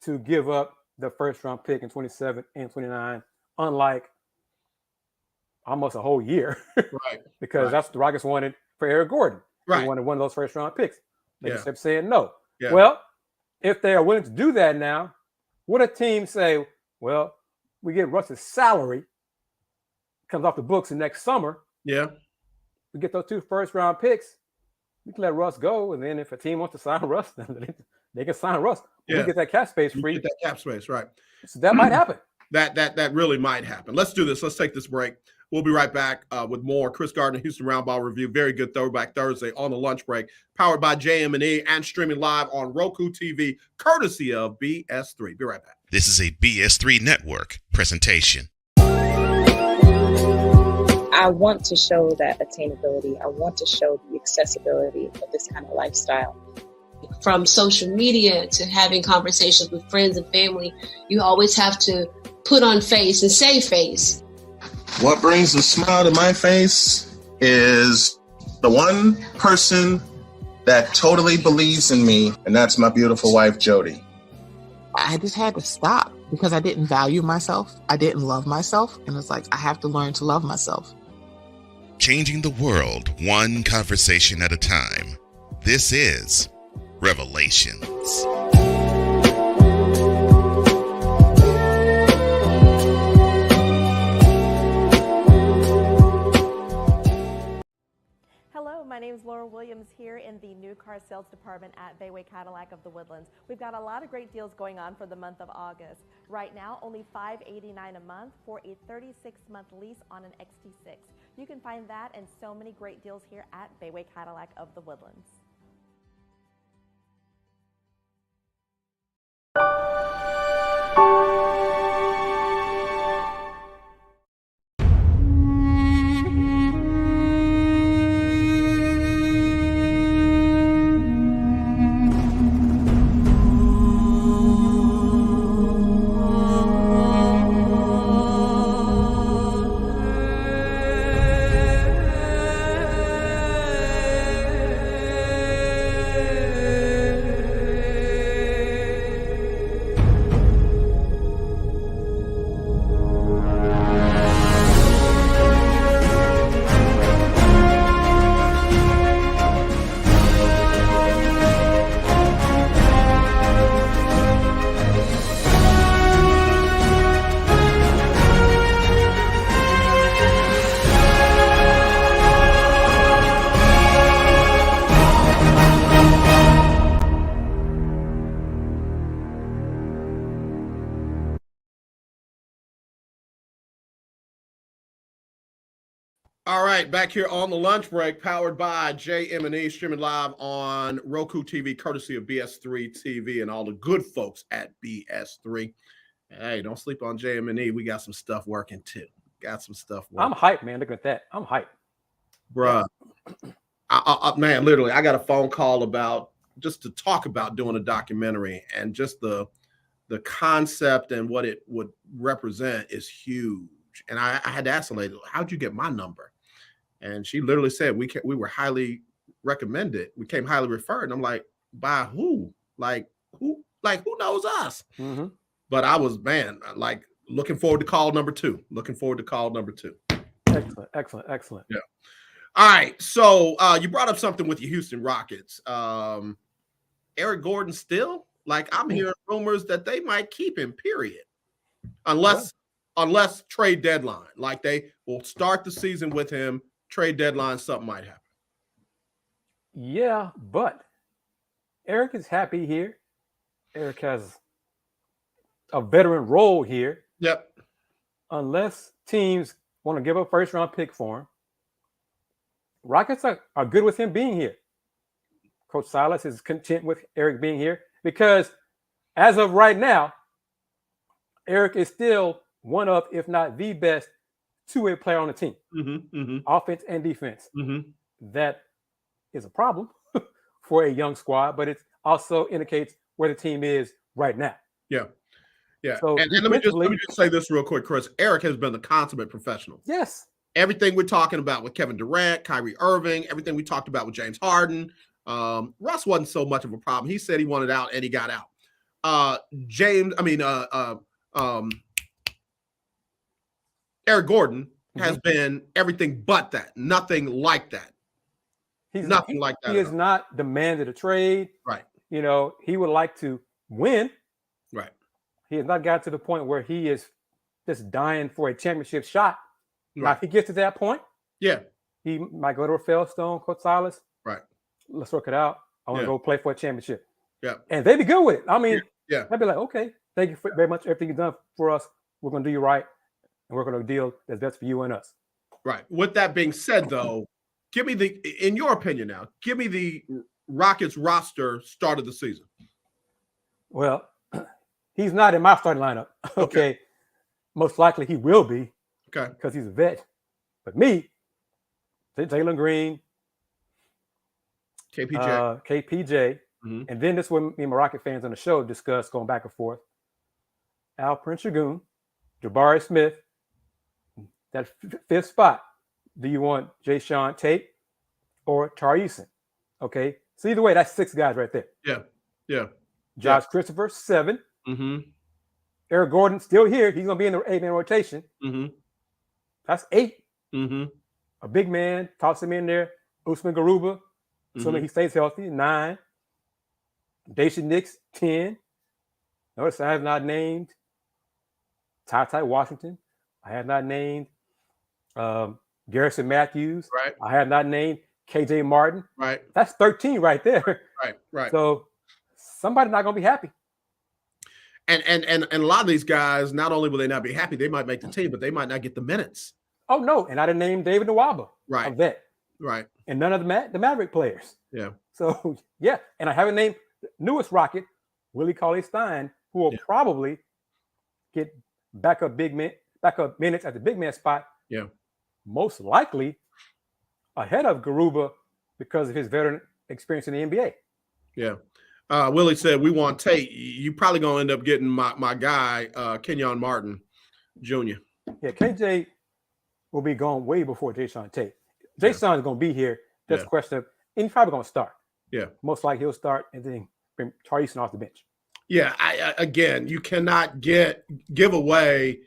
to give up the first-round pick in 27 and 29, unlike almost a whole year. Right. Because that's what the Rockets wanted for Eric Gordon. Right. They wanted one of those first-round picks. They just kept saying no. Yeah. Well, if they are willing to do that now, would a team say, well, we get Russ's salary, comes off the books in next summer. Yeah. We get those 2 first-round picks. We can let Russ go, and then if a team wants to sign Russ, then they can sign Russ. Yeah. We get that cap space free. Get that cap space, right? So that might happen. That really might happen. Let's do this. Let's take this break. We'll be right back with more Kris Gardner, Houston Roundball review. Very good Throwback Thursday on the lunch break, powered by JM&E and streaming live on Roku TV, courtesy of BS3. Be right back. This is a BS3 Network presentation. I want to show that attainability. I want to show the accessibility of this kind of lifestyle. From social media to having conversations with friends and family, you always have to put on face and say face. What brings a smile to my face is the one person that totally believes in me, and that's my beautiful wife, Jody. I just had to stop because I didn't value myself. I didn't love myself. And it's like, I have to learn to love myself. Changing the world one conversation at a time. This is Revelations. Hello, my name is Laura Williams here in the new car sales department at Bayway Cadillac of the Woodlands. We've got a lot of great deals going on for the month of August. Right now, only $589 a month for a 36-month lease on an XT6. You can find that and so many great deals here at Bayway Cadillac of the Woodlands. All right, back here on the lunch break, powered by JM&E, streaming live on Roku TV, courtesy of BS3 TV and all the good folks at BS3. Hey, don't sleep on JM&E. We got some stuff working too. Got some stuff working. I'm hyped, man. Look at that. I'm hyped. Bruh. Man, literally, I got a phone call about just to talk about doing a documentary, and just the concept and what it would represent is huge. And I had to ask the lady, how'd you get my number? And she literally said, we were highly recommended. We came highly referred. And I'm like, by who? Who knows us? Mm-hmm. But I was, man, like looking forward to call number two. Excellent. Yeah. All right. So you brought up something with your Houston Rockets. Eric Gordon still? Like, I'm hearing rumors that they might keep him, period. Unless trade deadline. Like, they will start the season with him. Trade deadline, something might happen. Yeah, but Eric is happy here. Eric has a veteran role here. Yep. Unless teams want to give a first-round pick for him, Rockets are good with him being here. Coach Silas is content with Eric being here because as of right now, Eric is still one of, if not the best, two-way player on the team, offense and defense. That is a problem for a young squad, but it also indicates where the team is right now. Yeah. So and let me just say this real quick, Chris. Eric has been the consummate professional. Yes. Everything we're talking about with Kevin Durant, Kyrie Irving, everything we talked about with James Harden, Russ wasn't so much of a problem. He said he wanted out and he got out. Eric Gordon has been everything but that. Nothing like that. Nothing like that. He has not demanded a trade. Right. You know, he would like to win. Right. He has not got to the point where he is just dying for a championship shot. Right. Now, if he gets to that point, yeah, he might go to a Failstone, Coach Silas. Right. Let's work it out. I want to go play for a championship. Yeah. And they'd be good with it. I mean, yeah. They'd be like, okay, thank you very much. Everything you've done for us. We're going to do you right. And we're going to deal that's best for you and us. Right. With that being said, though, give me in your opinion now, give me the Rockets roster start of the season. Well, he's not in my starting lineup. Okay. Most likely he will be. Okay. Because he's a vet. But me, Jalen Green, KPJ. And then this is what me and my Rocket fans on the show discuss going back and forth. Al Prince Dragoon, Jabari Smith, that fifth spot. Do you want Jay Sean Tate or Tari Eason? Okay. So either way, that's 6 guys right there. Yeah. Josh Christopher, 7. Eric Gordon still here. He's going to be in the 8-man rotation. That's 8. A big man, toss him in there. Usman Garuba, assuming he stays healthy, 9. Daisha Nix, 10. Notice I have not named Ty Washington. I have not named Garrison Matthews. Right. I have not named KJ Martin. Right. That's 13 right there. Right. So somebody's not going to be happy. And a lot of these guys, not only will they not be happy, they might make the team, but they might not get the minutes. Oh, no. And I didn't name David Nwaba. Right. A vet. Right. And none of the Maverick players. Yeah. So, yeah. And I haven't named the newest Rocket, Willie Cauley-Stein, who will probably get backup minutes at the big man spot. Yeah. Most likely ahead of Garuba because of his veteran experience in the NBA. Yeah. Willie said, we want Tate. You probably going to end up getting my guy, Kenyon Martin Jr. Yeah, KJ will be gone way before Jay-Sean Tate. Jay-Sean is going to be here. That's a question of, and he's probably going to start. Yeah. Most likely he'll start and then bring Tari off the bench. Yeah. Again, you cannot give away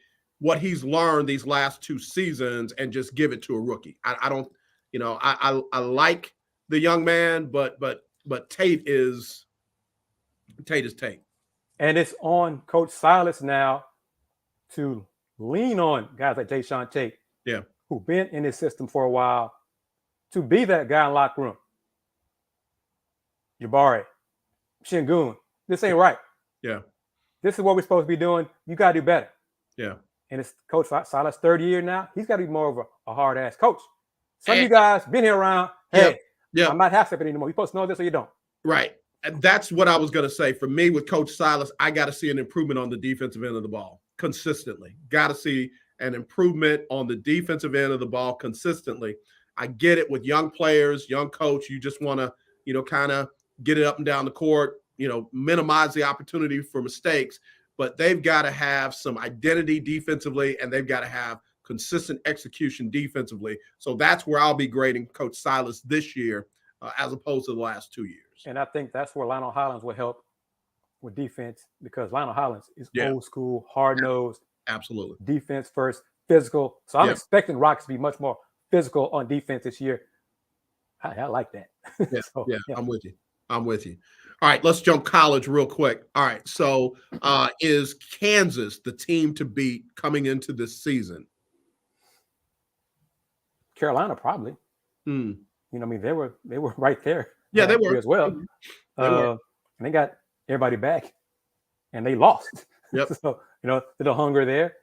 what he's learned these last 2 seasons and just give it to a rookie. I don't, I like the young man, but Tate is Tate. And it's on Coach Silas now to lean on guys like Jay-Sean Tate, who've been in his system for a while, to be that guy in locker room. Jabari, Şengün, this ain't right. Yeah. This is what we're supposed to be doing. You got to do better. Yeah. And it's Coach Silas' 3rd year now. He's got to be more of a hard-ass coach. Some of you guys been here around. Hey, yeah. I'm not half stepping anymore. You supposed to know this or you don't. Right. And that's what I was going to say. For me, with Coach Silas, I got to see an improvement on the defensive end of the ball consistently. Got to see an improvement on the defensive end of the ball consistently. I get it with young players, young coach. You just want to, kind of get it up and down the court, minimize the opportunity for mistakes. But they've got to have some identity defensively, and they've got to have consistent execution defensively. So that's where I'll be grading Coach Silas this year as opposed to the last 2 years. And I think that's where Lionel Hollins will help with defense, because Lionel Hollins is old school, hard-nosed. Absolutely. Defense first, physical. So I'm expecting Rockets to be much more physical on defense this year. I like that. I'm with you. I'm with you. All right, let's jump college real quick. All right, so is Kansas the team to beat coming into this season? Carolina probably. They were right there. Yeah, they were as well. And they got everybody back, and they lost. Yep. So the hunger there.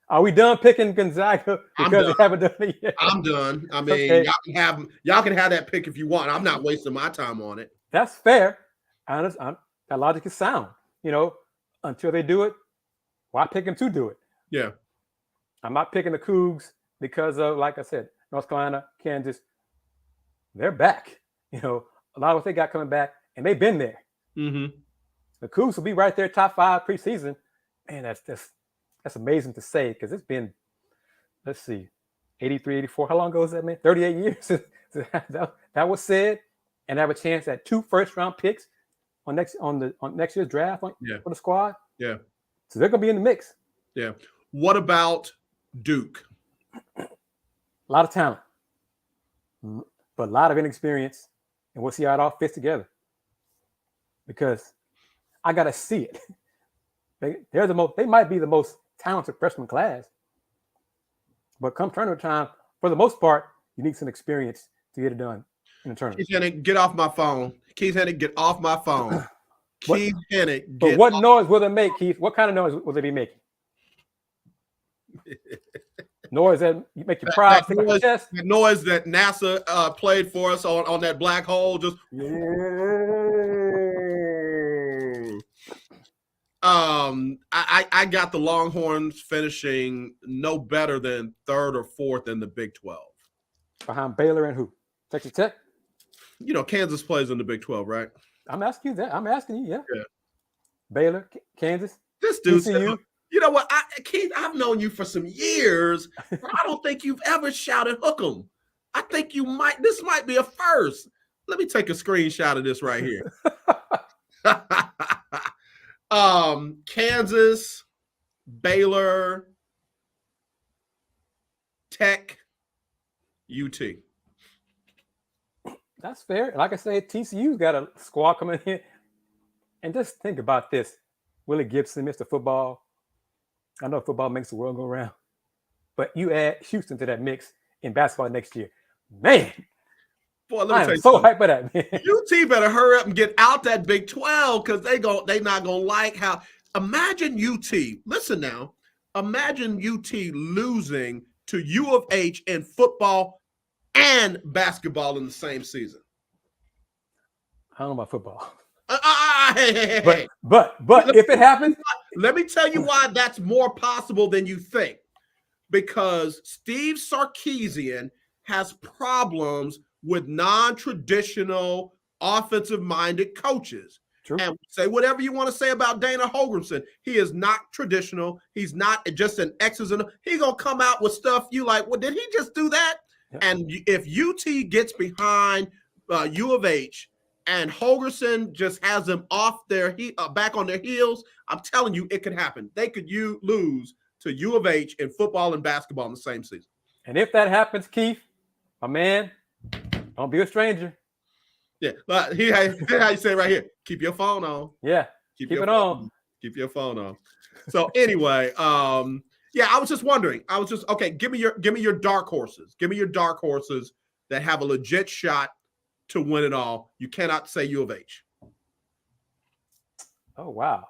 Are we done picking Gonzaga because they haven't done it yet? I'm done. I mean, y'all can have that pick if you want. I'm not wasting my time on it. That's fair. That logic is sound. Until they do it, why pick them to do it? Yeah. I'm not picking the Cougs because of, like I said, North Carolina, Kansas. They're back. A lot of what they got coming back, and they've been there. Mm-hmm. The Cougs will be right there, top 5 preseason. Man, that's amazing to say, because it's been, let's see, 83, 84. How long ago was that, man? 38 years. that was said, and have a chance at 2 first-round picks on next year's draft for the squad. Yeah. So they're gonna be in the mix. Yeah. What about Duke? A lot of talent, but a lot of inexperience, and we'll see how it all fits together. Because I gotta see it. They might be the most talented freshman class, but come tournament time, for the most part, you need some experience to get it done in the tournament. Keith Hennig, get off my phone. Keith Hennig, get off my phone. Keith Hennig, but what noise will they make, Keith? What kind of noise will they be making? Noise that make you proud. The noise that NASA played for us on that black hole. Just I got the Longhorns finishing no better than 3rd or 4th in the Big 12. Behind Baylor and who? Texas Tech? Kansas plays in the Big 12, right? I'm asking you that. I'm asking you, yeah. Baylor, Kansas. This dude said, you know what, Keith, I've known you for some years. I don't think you've ever shouted hook 'em. I think this might be a first. Let me take a screenshot of this right here. Kansas, Baylor, Tech, UT. That's fair. Like I said, TCU's got a squad coming in. And just think about this. Willie Gibson, Mr. Football. I know football makes the world go round. But you add Houston to that mix in basketball next year. Man. Boy, let me tell you so hyped by that, man. UT better hurry up and get out that Big 12, because they not gonna like how. Imagine UT. Listen now. Imagine UT losing to U of H in football and basketball in the same season. I don't know about football. Hey. But if it happens, let me tell you why that's more possible than you think. Because Steve Sarkisian has problems with non-traditional offensive-minded coaches. True. And say whatever you want to say about Dana Holgorsen. He is not traditional. He's not just an X's and he's going to come out with stuff you like, well, did he just do that? Yeah. And if UT gets behind U of H and Holgorsen just has them off their back on their heels, I'm telling you, it could happen. They could lose to U of H in football and basketball in the same season. And if that happens, Keith, my man, don't be a stranger. Yeah, but how you say it right here. Keep your phone on. Yeah, keep it on. Keep your phone on. So anyway, yeah, I was just wondering. Okay. Give me your dark horses. Give me your dark horses that have a legit shot to win it all. You cannot say U of H. Oh wow.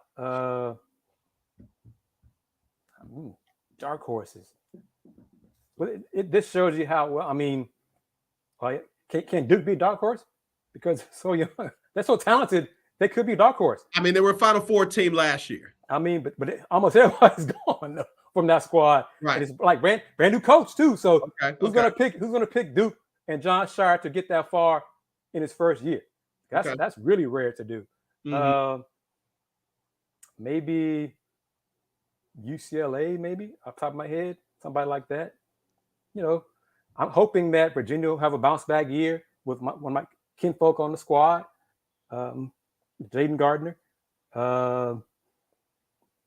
Dark horses. Well, this shows you how well. I mean, can Duke be a dark horse? Because so young, they're so talented, they could be a dark horse. I mean, they were a Final Four team last year. I mean, but almost everybody's gone from that squad. Right. And it's like brand new coach too. So who's okay. gonna pick Duke and John Shire to get that far in his first year? That's really rare to do. Mm-hmm. Maybe UCLA, maybe off the top of my head, somebody like that. You know, I'm hoping that Virginia will have a bounce back year with one of my kinfolk on the squad, Jaden Gardner. I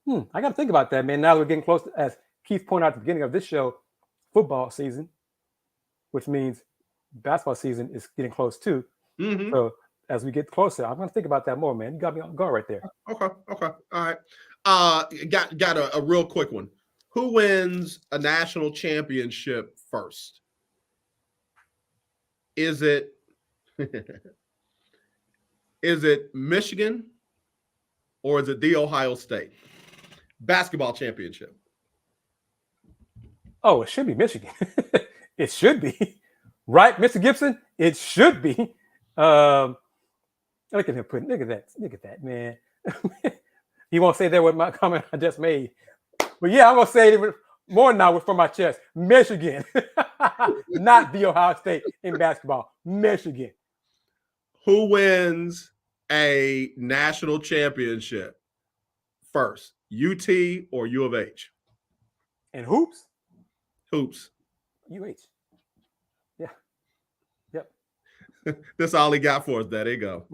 got to think about that, man. Now that we're getting close to, as Keith pointed out at the beginning of this show, football season, which means basketball season is getting close too. Mm-hmm. So as we get closer, I'm going to think about that more, man. You got me on guard right there. Okay. All right. Got a real quick one. Who wins a national championship first? Is it Michigan or is it the Ohio State basketball championship? Oh, it should be Michigan. It should be. Right, Mr. Gibson? It should be. Look at him look at that, man. You won't say that with my comment I just made. But yeah, I'm gonna say it more now from my chest. Michigan. Not the Ohio State in basketball. Michigan. Who wins a national championship first? UT or U of H? And hoops? Hoops. UH. Yeah. Yep. That's all he got for us. There they go.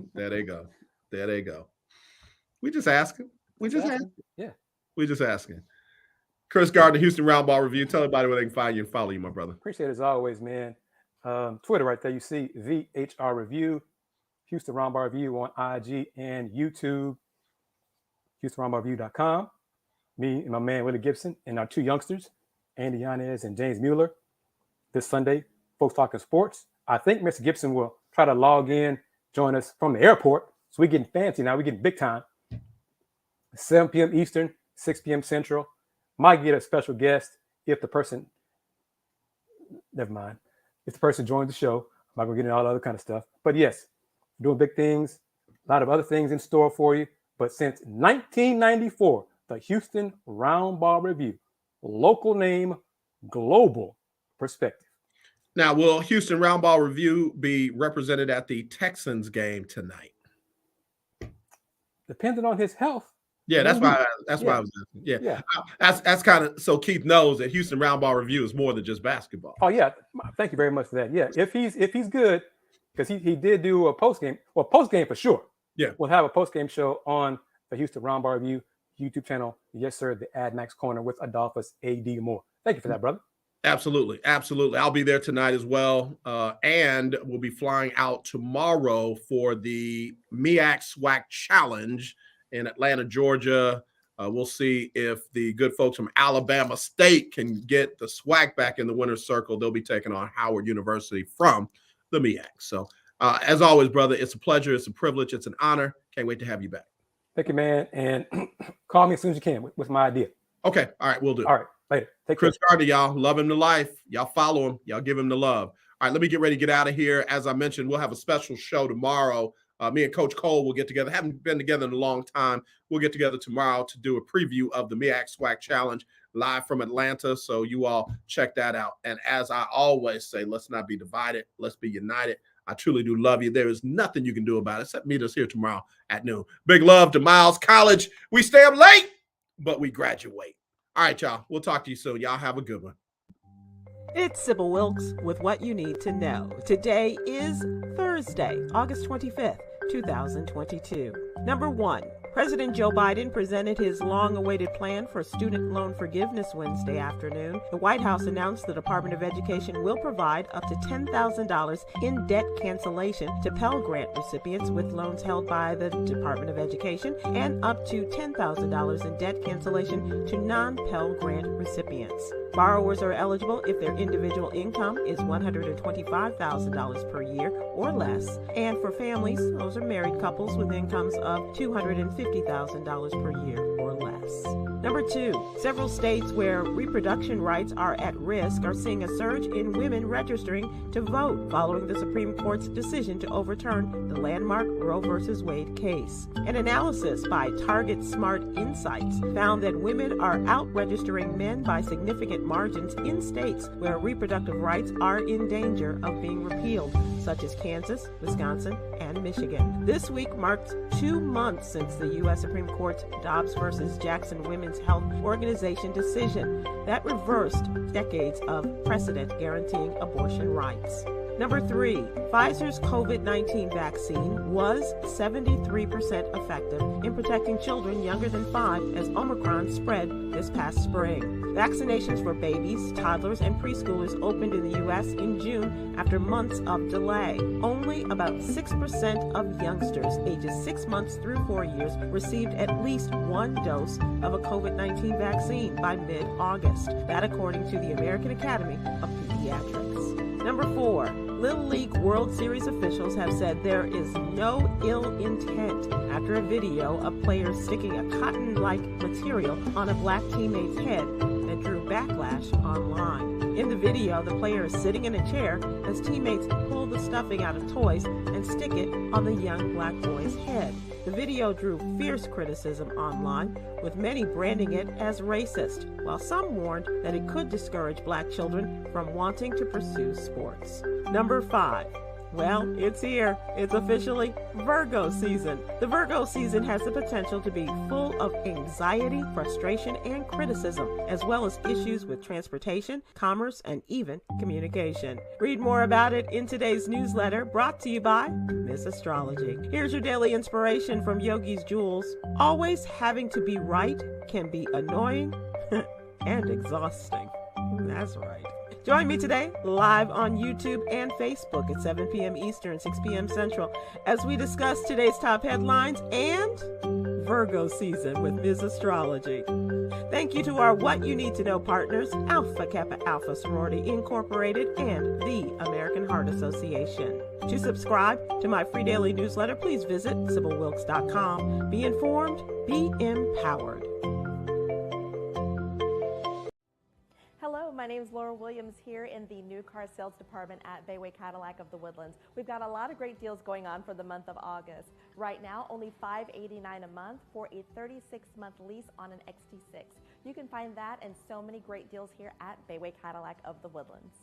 We just asking. Yeah. We just asking. Kris Gardner, Houston Roundball Review. Tell everybody where they can find you and follow you, my brother. Appreciate it as always, man. Twitter right there. You see VHR Review, Houston Roundball Review on IG and YouTube, HoustonRoundballReview.com. Me and my man Willie Gibson and our two youngsters, Andy Yanez and James Mueller. This Sunday, Folks Talking Sports. I think Mr. Gibson will try to log in, join us from the airport. So we're getting fancy now. We're getting big time. 7 p.m. Eastern, 6 p.m. Central. Might get a special guest if the person, never mind. If the person joins the show, I'm not going to get into all the other kind of stuff. But yes, doing big things, a lot of other things in store for you. But since 1994, the Houston Roundball Review, local name, global perspective. Now, will Houston Roundball Review be represented at the Texans game tonight? Depending on his health. Yeah, that's why I was asking. Yeah. That's kind of so Keith knows that Houston Roundball Review is more than just basketball. Oh yeah, thank you very much for that. Yeah, if he's good, because he did do a post game for sure. Yeah, we'll have a post game show on the Houston Roundball Review YouTube channel. Yes, sir. The Ad Max Corner with Adolphus A.D. Moore. Thank you for that, brother. Absolutely. I'll be there tonight as well, and we'll be flying out tomorrow for the MEAC SWAC Challenge in Atlanta, Georgia. We'll see if the good folks from Alabama State can get the SWAC back in the winner's circle. They'll be taking on Howard University from the MEAC. So, as always, brother, it's a pleasure. It's a privilege. It's an honor. Can't wait to have you back. Thank you, man. And call me as soon as you can with my idea. Okay. All right. We'll do. All right. Later. Take Kris Gardner, y'all. Love him to life. Y'all follow him. Y'all give him the love. All right. Let me get ready to get out of here. As I mentioned, we'll have a special show tomorrow. Me and Coach Cole will get together. Haven't been together in a long time. We'll get together tomorrow to do a preview of the MEAC SWAC Challenge live from Atlanta. So you all check that out. And as I always say, let's not be divided. Let's be united. I truly do love you. There is nothing you can do about it except meet us here tomorrow at noon. Big love to Miles College. We stay up late, but we graduate. All right, y'all. We'll talk to you soon. Y'all have a good one. It's Sybil Wilkes with what you need to know. Today is Thursday, August 25th, 2022. Number 1, President Joe Biden presented his long-awaited plan for student loan forgiveness Wednesday afternoon. The White House announced the Department of Education will provide up to $10,000 in debt cancellation to Pell Grant recipients with loans held by the Department of Education and up to $10,000 in debt cancellation to non-Pell Grant recipients. Borrowers are eligible if their individual income is $125,000 per year or less. And for families, those are married couples with incomes of $250,000 per year or less. Number 2, several states where reproduction rights are at risk are seeing a surge in women registering to vote following the Supreme Court's decision to overturn the landmark Roe v. Wade case. An analysis by Target Smart Insights found that women are out-registering men by significant margins in states where reproductive rights are in danger of being repealed, such as Kansas, Wisconsin, and Michigan. This week marked 2 months since the U.S. Supreme Court's Dobbs v. Jackson Women's Health Organization decision that reversed decades of precedent guaranteeing abortion rights. Number 3, Pfizer's COVID-19 vaccine was 73% effective in protecting children younger than 5 as Omicron spread this past spring. Vaccinations for babies, toddlers, and preschoolers opened in the U.S. in June after months of delay. Only about 6% of youngsters ages 6 months through 4 years received at least 1 dose of a COVID-19 vaccine by mid-August. That according to the American Academy of Pediatrics. Number 4, Little League World Series officials have said there is no ill intent after a video of players sticking a cotton-like material on a black teammate's head that drew backlash online. In the video, the player is sitting in a chair as teammates pull the stuffing out of toys and stick it on the young black boy's head. The video drew fierce criticism online, with many branding it as racist, while some warned that it could discourage black children from wanting to pursue sports. Number 5. Well, it's here. It's officially Virgo season. The Virgo season has the potential to be full of anxiety, frustration, and criticism, as well as issues with transportation, commerce, and even communication. Read more about it in today's newsletter brought to you by Miss Astrology. Here's your daily inspiration from Yogi's Jewels. Always having to be right can be annoying and exhausting. That's right. Join me today live on YouTube and Facebook at 7 p.m. Eastern, 6 p.m. Central as we discuss today's top headlines and Virgo season with Ms. Astrology. Thank you to our What You Need to Know partners, Alpha Kappa Alpha Sorority Incorporated and the American Heart Association. To subscribe to my free daily newsletter, please visit SibylWilkes.com. Be informed, be empowered. Hello, my name is Laura Williams here in the new car sales department at Bayway Cadillac of the Woodlands. We've got a lot of great deals going on for the month of August. Right now, only $589 a month for a 36-month lease on an XT6. You can find that and so many great deals here at Bayway Cadillac of the Woodlands.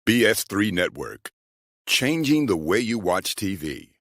BS3 Network, changing the way you watch TV.